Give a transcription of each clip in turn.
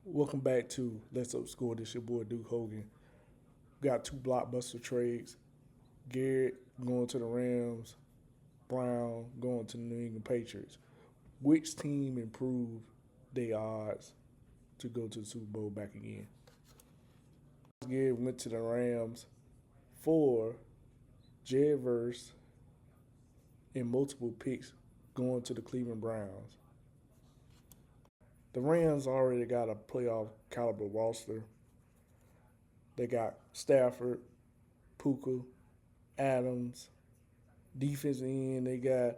Welcome back to Let's Upscore. This your boy Duke Hogan. Got two blockbuster trades. Garrett going to the Rams, Brown going to the New England Patriots. Which team improved their odds to go to the Super Bowl back again? Garrett went to the Rams for Jared Verse and multiple picks going to the Cleveland Browns. The Rams already got a playoff caliber roster. They got Stafford, Puka, Adams. Defense end, they got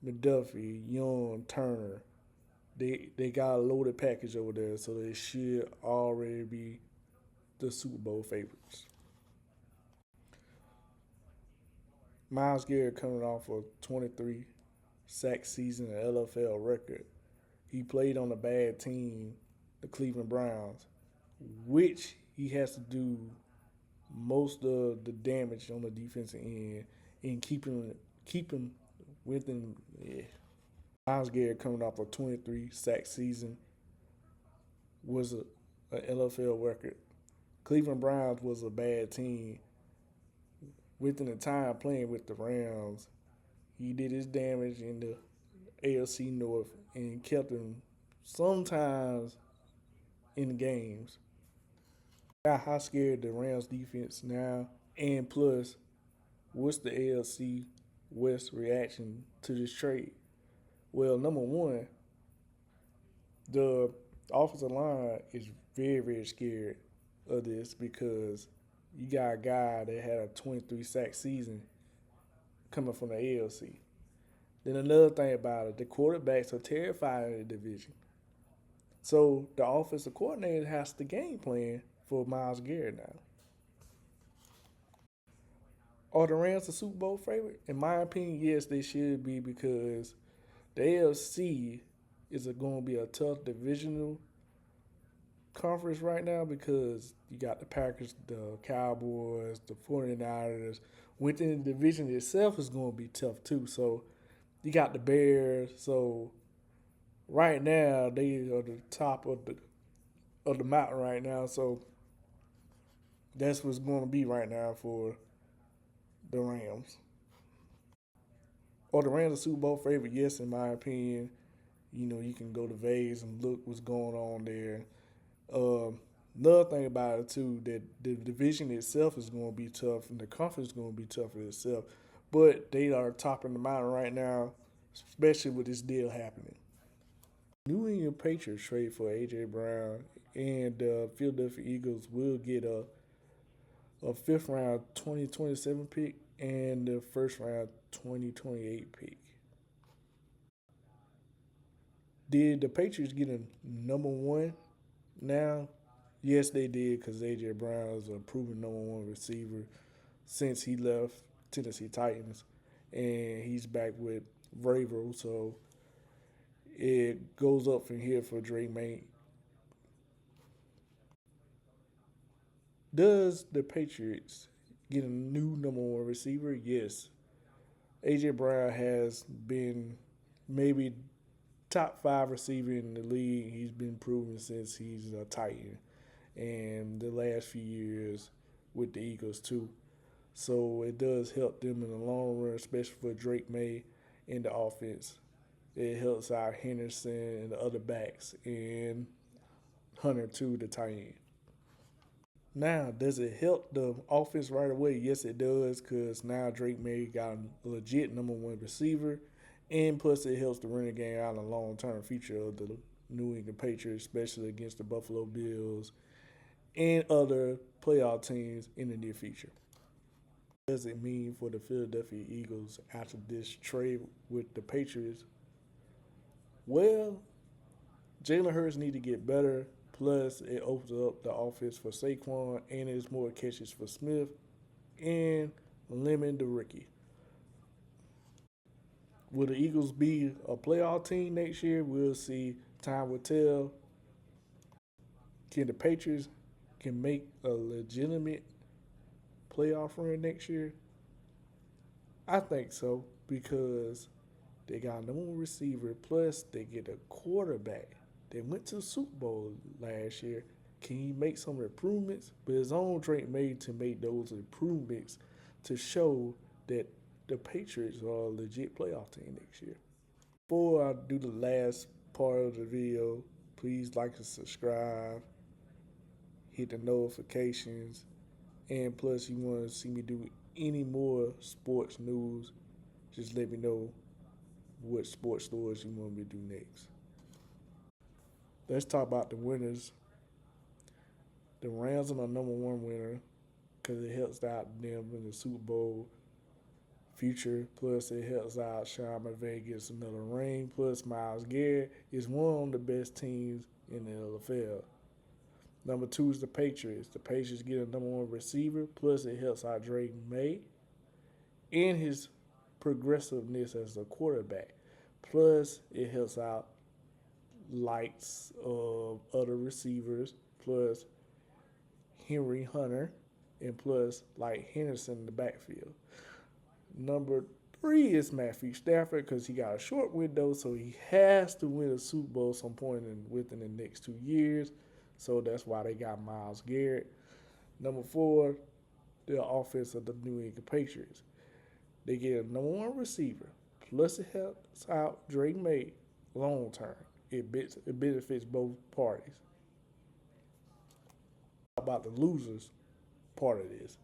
McDuffie, Young, Turner. They got a loaded package over there, so they should already be the Super Bowl favorites. Myles Garrett coming off a 23 sack season, an LFL record. He played on a bad team, the Cleveland Browns, which he has to do most of the damage on the defensive end and keep him within. Yeah. Myles Garrett coming off a 23 sack season was an LFL record. Cleveland Browns was a bad team. Within the time playing with the Rams, he did his damage in the AFC North and kept him sometimes in the games. Got how scared the Rams defense now, and plus, what's the AFC West reaction to this trade? Well, number one, the offensive line is very, very scared of this because you got a guy that had a 23 sack season coming from the AFC. Then another thing about it, the quarterbacks are terrified in the division. So the offensive coordinator has to game plan for Myles Garrett now. Are the Rams a Super Bowl favorite? In my opinion, yes, they should be because the AFC is going to be a tough divisional conference right now because you got the Packers, the Cowboys, the 49ers. Within the division itself is going to be tough too. So you got the Bears. So right now they are the top of the mountain right now. So that's what's going to be right now for the Rams. Are the Rams a Super Bowl favorite? Yes, in my opinion. You can go to Vegas and look what's going on there. Another thing about it too, that the division itself is going to be tough, and the conference is going to be tough in itself. But they are topping the mountain right now, especially with this deal happening. New England Patriots trade for AJ Brown, and the Philadelphia Eagles will get a fifth round 2027 pick and the first round 2028 pick. Did the Patriots get a number one now? Yes, they did because AJ Brown is a proven number one receiver since he left Tennessee Titans, and he's back with Vrabel. So it goes up from here for Drake Maye. Does the Patriots get a new number one receiver? Yes. AJ Brown has been maybe top five receiver in the league. He's been proven since he's a Titan, and the last few years with the Eagles too. So it does help them in the long run, especially for Drake Maye in the offense. It helps out Henderson and the other backs and Hunter too, the tight end. Now, does it help the offense right away? Yes, it does, because now Drake Maye got a legit number one receiver, and plus it helps the running game out in the long term future of the New England Patriots, especially against the Buffalo Bills and other playoff teams in the near future. What does it mean for the Philadelphia Eagles after this trade with the Patriots? Well, Jalen Hurts need to get better. Plus, it opens up the offense for Saquon, and there's more catches for Smith, and limit the rookie. Will the Eagles be a playoff team next year? We'll see. Time will tell. Can the Patriots can make a legitimate playoff run next year? I think so because they got a number one receiver. Plus, they get a quarterback They went to the Super Bowl last year. Can he make some improvements? But it's on Drake Maye to make those improvements to show that the Patriots are a legit playoff team next year. Before I do the last part of the video, please like and subscribe, hit the notifications, and plus you want to see me do any more sports news, just let me know what sports stories you want me to do next. Let's talk about the winners. The Rams are the number one winner because it helps out them in the Super Bowl future. Plus, it helps out Sean McVay gets another ring. Plus, Myles Garrett is one of the best teams in the NFL. Number two is the Patriots. The Patriots get a number one receiver. Plus, it helps out Drake Maye and his progressiveness as a quarterback. Plus, it helps out likes of other receivers. Plus, Henry Hunter, and plus like Henderson in the backfield. Number three is Matthew Stafford because he got a short window, so he has to win a Super Bowl some point within the next 2 years. So that's why they got Myles Garrett. Number four, the offense of the New England Patriots. They get a number one receiver. Plus it helps out Drake Maye long term. It benefits both parties. About the losers part of this.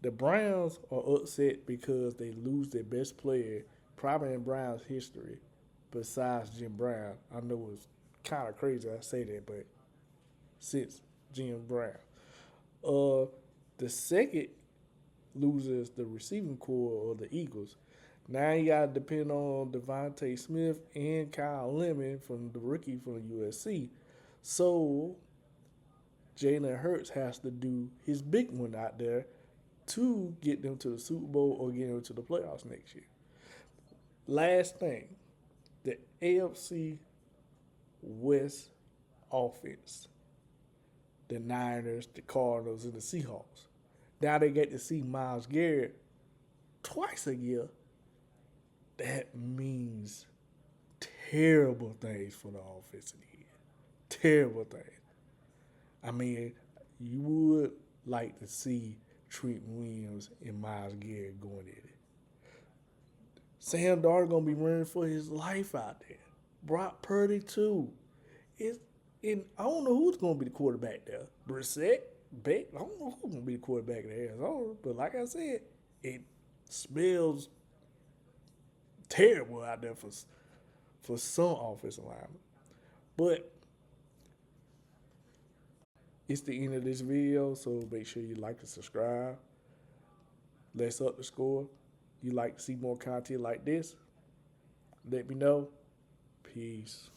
The Browns are upset because they lose their best player, probably in Browns history, besides Jim Brown. I know it's kind of crazy I say that, but since Jim Brown. The second loser is the receiving core of the Eagles. Now you got to depend on Devontae Smith and Kyle Lemon from the rookie from USC. So Jalen Hurts has to do his big one out there to get them to the Super Bowl or get them to the playoffs next year. Last thing, the AFC West offense, the Niners, the Cardinals, and the Seahawks. Now they get to see Myles Garrett twice a year. That means terrible things for the offensive end. Terrible things. I mean, you would like to see Trent Williams and Myles Garrett going at it. Sam Darnold gonna be running for his life out there. Brock Purdy too. I don't know who's gonna be the quarterback there. Brissett, Beck. I don't know who's gonna be the quarterback there. But like I said, it smells terrible out there for some offensive linemen. But it's the end of this video, so make sure you like and subscribe. Let's up the score. You like to see more content like this? Let me know. Peace.